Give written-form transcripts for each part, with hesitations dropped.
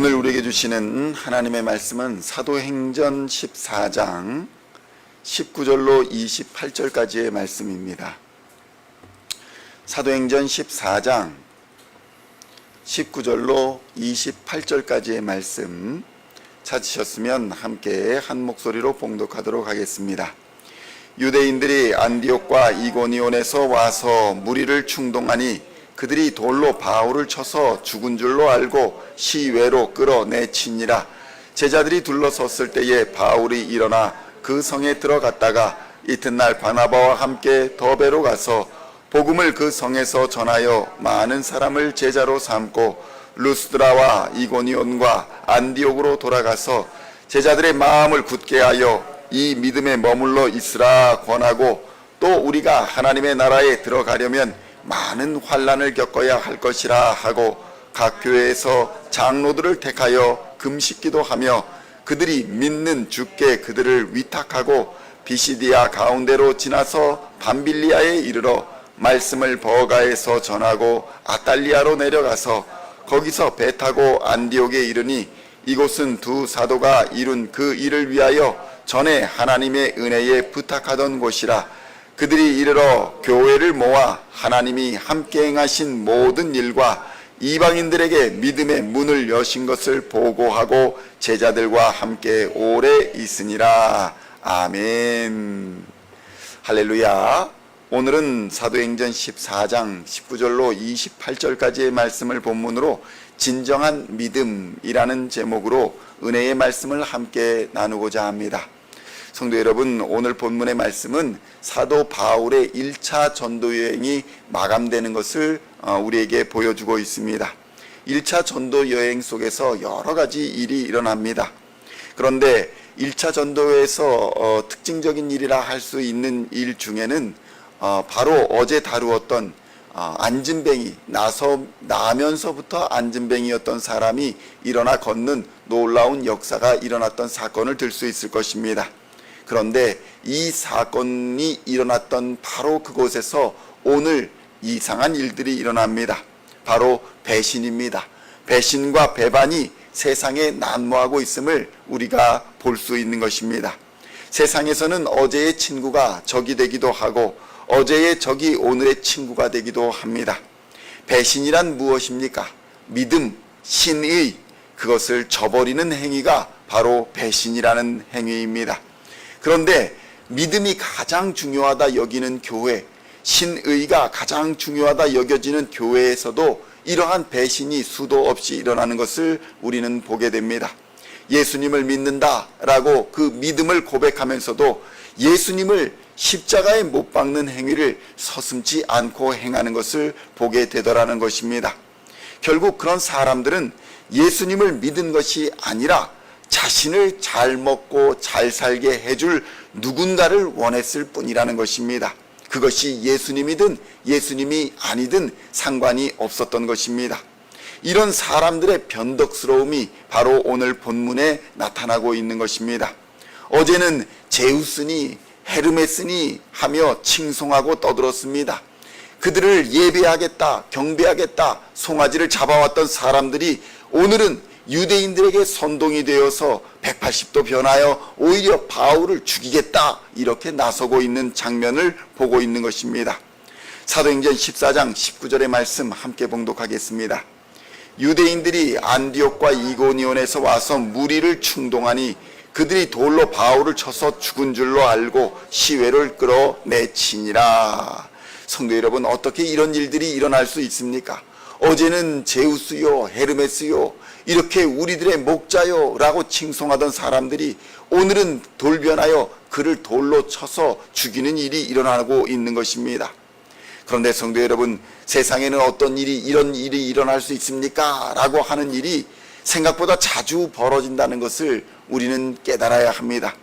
오늘 우리에게 주시는 하나님의 말씀은 사도행전 14장 19절로 28절까지의 말씀입니다. 사도행전 14장 19절로 28절까지의 말씀 찾으셨으면 함께 한 목소리로 봉독하도록 하겠습니다. 유대인들이 안디옥과 이고니온에서 와서 무리를 충동하니 그들이 돌로 바울을 쳐서 죽은 줄로 알고 시외로 끌어내치니라. 제자들이 둘러섰을 때에 바울이 일어나 그 성에 들어갔다가 이튿날 바나바와 함께 더베로 가서 복음을 그 성에서 전하여 많은 사람을 제자로 삼고 루스드라와 이고니온과 안디옥으로 돌아가서 제자들의 마음을 굳게 하여 이 믿음에 머물러 있으라 권하고, 또 우리가 하나님의 나라에 들어가려면 많은 환난을 겪어야 할 것이라 하고 각 교회에서 장로들을 택하여 금식기도 하며 그들이 믿는 주께 그들을 위탁하고 비시디아 가운데로 지나서 밤빌리아에 이르러 말씀을 버가에서 전하고 아탈리아로 내려가서 거기서 배 타고 안디옥에 이르니, 이곳은 두 사도가 이룬 그 일을 위하여 전에 하나님의 은혜에 부탁하던 곳이라. 그들이 이르러 교회를 모아 하나님이 함께 행하신 모든 일과 이방인들에게 믿음의 문을 여신 것을 보고하고 제자들과 함께 오래 있으니라. 아멘. 할렐루야. 오늘은 사도행전 14장 19절로 28절까지의 말씀을 본문으로 진정한 믿음이라는 제목으로 은혜의 말씀을 함께 나누고자 합니다. 성도 여러분, 오늘 본문의 말씀은 사도 바울의 1차 전도 여행이 마감되는 것을 우리에게 보여주고 있습니다. 1차 전도 여행 속에서 여러 가지 일이 일어납니다. 그런데 1차 전도에서 특징적인 일이라 할 수 있는 일 중에는 바로 어제 다루었던 안진뱅이, 나면서부터 안진뱅이였던 사람이 일어나 걷는 놀라운 역사가 일어났던 사건을 들 수 있을 것입니다. 그런데 이 사건이 일어났던 바로 그곳에서 오늘 이상한 일들이 일어납니다. 바로 배신입니다. 배신과 배반이 세상에 난무하고 있음을 우리가 볼 수 있는 것입니다. 세상에서는 어제의 친구가 적이 되기도 하고 어제의 적이 오늘의 친구가 되기도 합니다. 배신이란 무엇입니까? 믿음, 신의, 그것을 저버리는 행위가 바로 배신이라는 행위입니다. 그런데 믿음이 가장 중요하다 여기는 교회, 신의가 가장 중요하다 여겨지는 교회에서도 이러한 배신이 수도 없이 일어나는 것을 우리는 보게 됩니다. 예수님을 믿는다라고 그 믿음을 고백하면서도 예수님을 십자가에 못 박는 행위를 서슴지 않고 행하는 것을 보게 되더라는 것입니다. 결국 그런 사람들은 예수님을 믿은 것이 아니라 자신을 잘 먹고 잘 살게 해줄 누군가를 원했을 뿐이라는 것입니다. 그것이 예수님이든 예수님이 아니든 상관이 없었던 것입니다. 이런 사람들의 변덕스러움이 바로 오늘 본문에 나타나고 있는 것입니다. 어제는 제우스니 헤르메스니 하며 칭송하고 떠들었습니다. 그들을 예배하겠다, 경배하겠다, 송아지를 잡아왔던 사람들이 오늘은 유대인들에게 선동이 되어서 180도 변하여 오히려 바울을 죽이겠다, 이렇게 나서고 있는 장면을 보고 있는 것입니다. 사도행전 14장 19절의 말씀 함께 봉독하겠습니다. 유대인들이 안디옥과 이고니온에서 와서 무리를 충동하니 그들이 돌로 바울을 쳐서 죽은 줄로 알고 시외를 끌어내치니라. 성도 여러분, 어떻게 이런 일들이 일어날 수 있습니까? 어제는 제우스요, 헤르메스요, 이렇게 우리들의 목자요 라고 칭송하던 사람들이 오늘은 돌변하여 그를 돌로 쳐서 죽이는 일이 일어나고 있는 것입니다. 그런데 성도 여러분, 세상에는 어떤 일이 이런 일이 일어날 수 있습니까? 라고 하는 일이 생각보다 자주 벌어진다는 것을 우리는 깨달아야 합니다.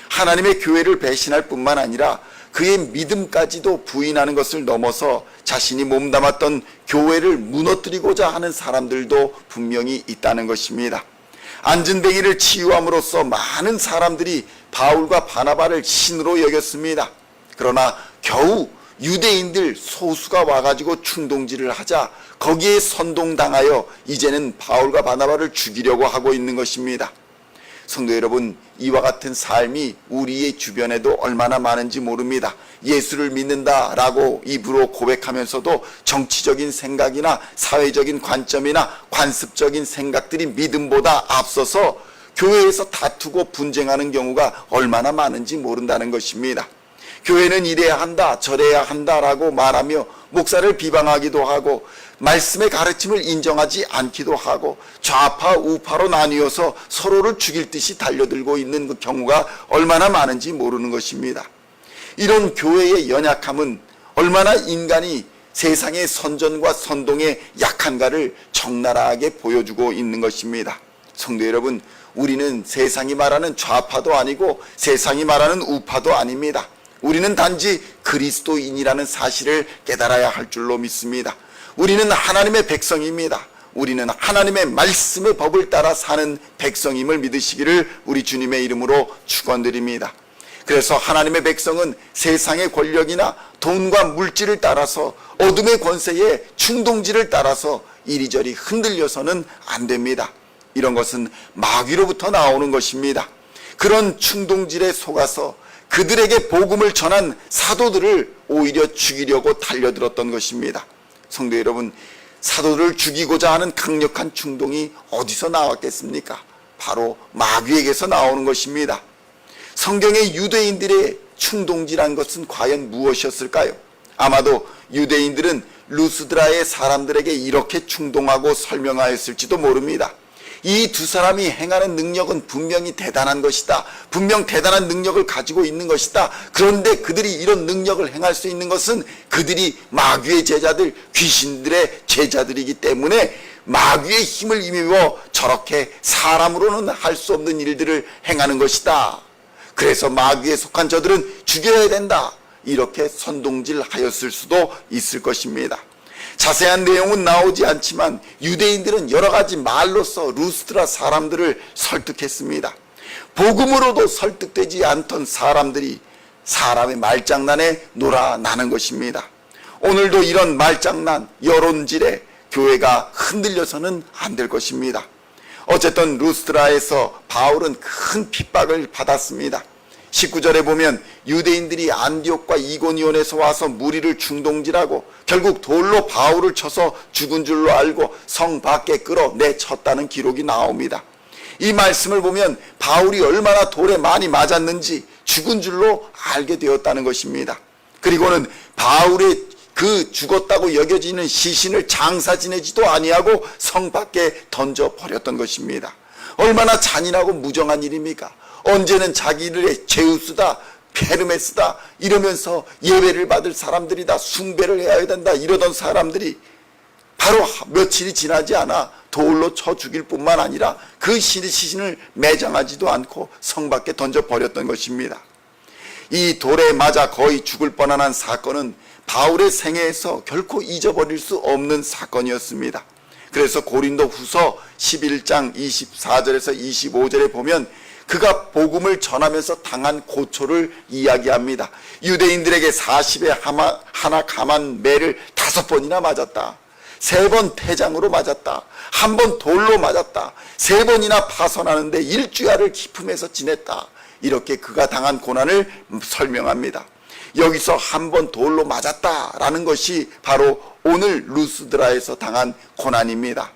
하나님의 교회를 배신할 뿐만 아니라 그의 믿음까지도 부인하는 것을 넘어서 자신이 몸담았던 교회를 무너뜨리고자 하는 사람들도 분명히 있다는 것입니다. 안진뱅이를 치유함으로써 많은 사람들이 바울과 바나바를 신으로 여겼습니다. 그러나 겨우 유대인들 소수가 와가지고 충동질을 하자 거기에 선동당하여 이제는 바울과 바나바를 죽이려고 하고 있는 것입니다. 성도 여러분, 이와 같은 삶이 우리의 주변에도 얼마나 많은지 모릅니다. 예수를 믿는다라고 입으로 고백하면서도 정치적인 생각이나 사회적인 관점이나 관습적인 생각들이 믿음보다 앞서서 교회에서 다투고 분쟁하는 경우가 얼마나 많은지 모른다는 것입니다. 교회는 이래야 한다, 저래야 한다라고 말하며 목사를 비방하기도 하고 말씀의 가르침을 인정하지 않기도 하고 좌파 우파로 나뉘어서 서로를 죽일 듯이 달려들고 있는 그 경우가 얼마나 많은지 모르는 것입니다. 이런 교회의 연약함은 얼마나 인간이 세상의 선전과 선동의 약한가를 적나라하게 보여주고 있는 것입니다. 성도 여러분, 우리는 세상이 말하는 좌파도 아니고 세상이 말하는 우파도 아닙니다. 우리는 단지 그리스도인이라는 사실을 깨달아야 할 줄로 믿습니다. 우리는 하나님의 백성입니다. 우리는 하나님의 말씀의 법을 따라 사는 백성임을 믿으시기를 우리 주님의 이름으로 축원드립니다. 그래서 하나님의 백성은 세상의 권력이나 돈과 물질을 따라서 어둠의 권세에 충동질을 따라서 이리저리 흔들려서는 안 됩니다. 이런 것은 마귀로부터 나오는 것입니다. 그런 충동질에 속아서 그들에게 복음을 전한 사도들을 오히려 죽이려고 달려들었던 것입니다. 성도 여러분, 사도들을 죽이고자 하는 강력한 충동이 어디서 나왔겠습니까? 바로 마귀에게서 나오는 것입니다. 성경의 유대인들의 충동질한 것은 과연 무엇이었을까요? 아마도 유대인들은 루스드라의 사람들에게 이렇게 충동하고 설명하였을지도 모릅니다. 이 두 사람이 행하는 능력은 분명히 대단한 것이다. 분명 대단한 능력을 가지고 있는 것이다. 그런데 그들이 이런 능력을 행할 수 있는 것은 그들이 마귀의 제자들, 귀신들의 제자들이기 때문에 마귀의 힘을 힘입어 저렇게 사람으로는 할 수 없는 일들을 행하는 것이다. 그래서 마귀에 속한 저들은 죽여야 된다. 이렇게 선동질하였을 수도 있을 것입니다. 자세한 내용은 나오지 않지만 유대인들은 여러 가지 말로써 루스드라 사람들을 설득했습니다. 복음으로도 설득되지 않던 사람들이 사람의 말장난에 놀아나는 것입니다. 오늘도 이런 말장난, 여론질에 교회가 흔들려서는 안 될 것입니다. 어쨌든 루스드라에서 바울은 큰 핍박을 받았습니다. 19절에 보면 유대인들이 안디옥과 이고니온에서 와서 무리를 충동질하고 결국 돌로 바울을 쳐서 죽은 줄로 알고 성 밖에 끌어내쳤다는 기록이 나옵니다. 이 말씀을 보면 바울이 얼마나 돌에 많이 맞았는지 죽은 줄로 알게 되었다는 것입니다. 그리고는 바울의 그 죽었다고 여겨지는 시신을 장사 지내지도 아니하고 성 밖에 던져버렸던 것입니다. 얼마나 잔인하고 무정한 일입니까? 언제는 자기들의 제우스다, 페르메스다 이러면서 예배를 받을 사람들이다, 숭배를 해야 된다 이러던 사람들이 바로 며칠이 지나지 않아 돌로 쳐 죽일 뿐만 아니라 그 시신을 매장하지도 않고 성 밖에 던져버렸던 것입니다. 이 돌에 맞아 거의 죽을 뻔한 사건은 바울의 생애에서 결코 잊어버릴 수 없는 사건이었습니다. 그래서 고린도 후서 11장 24절에서 25절에 보면 그가 복음을 전하면서 당한 고초를 이야기합니다. 유대인들에게 40에 하나 감한 매를 5번이나 맞았다. 3번 태장으로 맞았다. 1번 돌로 맞았다. 3번이나 파선하는데 일주야를 기품해서 지냈다. 이렇게 그가 당한 고난을 설명합니다. 여기서 1번 돌로 맞았다라는 것이 바로 오늘 루스드라에서 당한 고난입니다.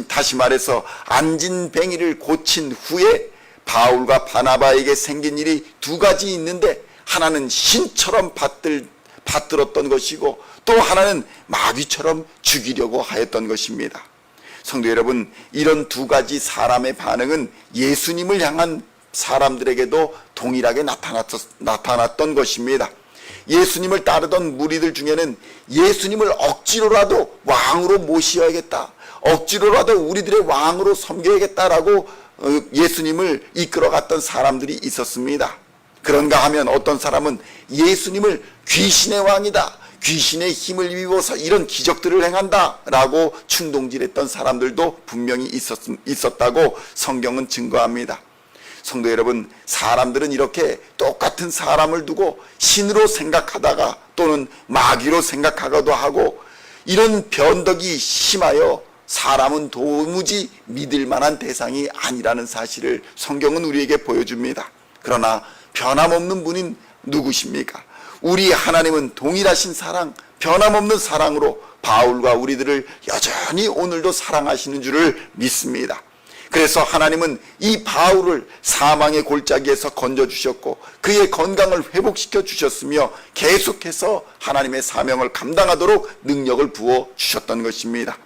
다시 말해서 안진뱅이를 고친 후에 바울과 바나바에게 생긴 일이 2가지 있는데 하나는 신처럼 받들었던 것이고 또 하나는 마귀처럼 죽이려고 하였던 것입니다. 성도 여러분, 이런 2가지 사람의 반응은 예수님을 향한 사람들에게도 동일하게 나타났던 것입니다. 예수님을 따르던 무리들 중에는 예수님을 억지로라도 왕으로 모셔야겠다, 억지로라도 우리들의 왕으로 섬겨야겠다라고 예수님을 이끌어갔던 사람들이 있었습니다. 그런가 하면 어떤 사람은 예수님을 귀신의 왕이다, 귀신의 힘을 입어서 이런 기적들을 행한다 라고 충동질했던 사람들도 분명히 있었다고 성경은 증거합니다. 성도 여러분, 사람들은 이렇게 똑같은 사람을 두고 신으로 생각하다가 또는 마귀로 생각하기도 하고, 이런 변덕이 심하여 사람은 도무지 믿을 만한 대상이 아니라는 사실을 성경은 우리에게 보여줍니다. 그러나 변함없는 분인 누구십니까? 우리 하나님은 동일하신 사랑, 변함없는 사랑으로 바울과 우리들을 여전히 오늘도 사랑하시는 줄을 믿습니다. 그래서 하나님은 이 바울을 사망의 골짜기에서 건져주셨고 그의 건강을 회복시켜 주셨으며 계속해서 하나님의 사명을 감당하도록 능력을 부어주셨던 것입니다.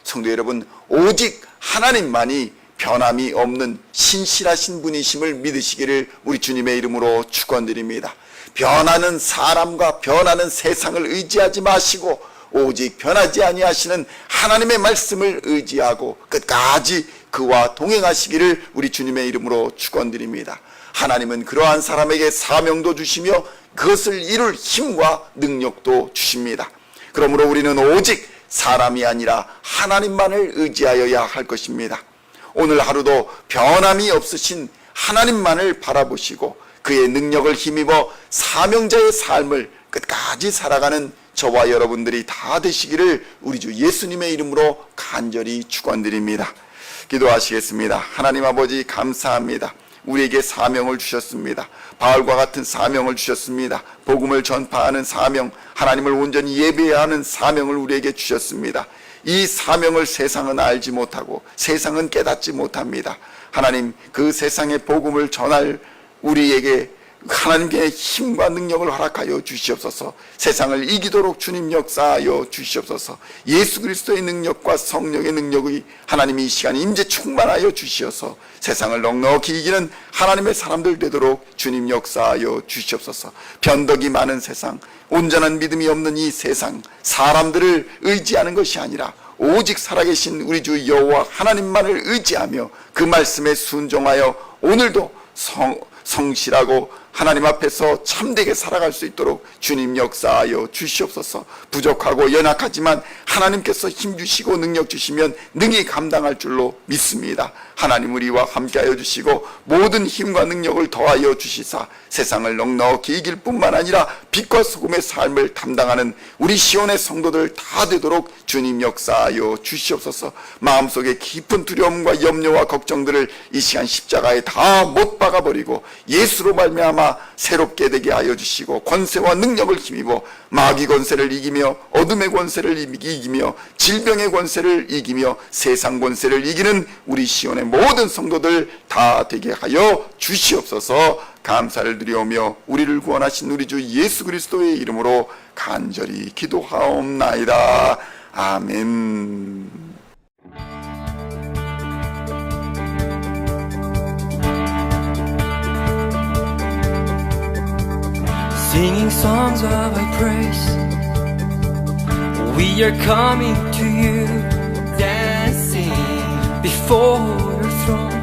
성도 여러분, 오직 하나님만이 변함이 없는 신실하신 분이심을 믿으시기를 우리 주님의 이름으로 축원드립니다. 변하는 사람과 변하는 세상을 의지하지 마시고 오직 변하지 아니하시는 하나님의 말씀을 의지하고 끝까지 그와 동행하시기를 우리 주님의 이름으로 축원드립니다. 하나님은 그러한 사람에게 사명도 주시며 그것을 이룰 힘과 능력도 주십니다. 그러므로 우리는 오직 사람이 아니라 하나님만을 의지하여야 할 것입니다. 오늘 하루도 변함이 없으신 하나님만을 바라보시고 그의 능력을 힘입어 사명자의 삶을 끝까지 살아가는 저와 여러분들이 다 되시기를 우리 주 예수님의 이름으로 간절히 축원드립니다. 기도하시겠습니다. 하나님 아버지, 감사합니다. 우리에게 사명을 주셨습니다. 바울과 같은 사명을 주셨습니다. 복음을 전파하는 사명, 하나님을 온전히 예배해야 하는 사명을 우리에게 주셨습니다. 이 사명을 세상은 알지 못하고 세상은 깨닫지 못합니다. 하나님, 그 세상의 복음을 전할 우리에게 하나님께 힘과 능력을 허락하여 주시옵소서. 세상을 이기도록 주님 역사하여 주시옵소서. 예수 그리스도의 능력과 성령의 능력이 하나님이 이 시간 임재 충만하여 주시어서 세상을 넉넉히 이기는 하나님의 사람들 되도록 주님 역사하여 주시옵소서. 변덕이 많은 세상, 온전한 믿음이 없는 이 세상, 사람들을 의지하는 것이 아니라 오직 살아계신 우리 주 여호와 하나님만을 의지하며 그 말씀에 순종하여 오늘도 성실하고 하나님 앞에서 참되게 살아갈 수 있도록 주님 역사하여 주시옵소서. 부족하고 연약하지만 하나님께서 힘 주시고 능력 주시면 능히 감당할 줄로 믿습니다. 하나님 우리와 함께하여 주시고 모든 힘과 능력을 더하여 주시사 세상을 넉넉히 이길 뿐만 아니라 빛과 소금의 삶을 담당하는 우리 시온의 성도들 다 되도록 주님 역사하여 주시옵소서. 마음속에 깊은 두려움과 염려와 걱정들을 이 시간 십자가에 다 못 박아버리고 예수로 말미암아 새롭게 되게 하여 주시고 권세와 능력을 힘입어 마귀 권세를 이기며 어둠의 권세를 이기며 질병의 권세를 이기며 세상 권세를 이기는 우리 시온의 모든 성도들 다 되게 하여 주시옵소서. 감사를 드리오며 우리를 구원하신 우리 주 예수 그리스도의 이름으로 간절히 기도하옵나이다. 아멘. Singing songs of thy praise, we are coming to you, dancing before your throne.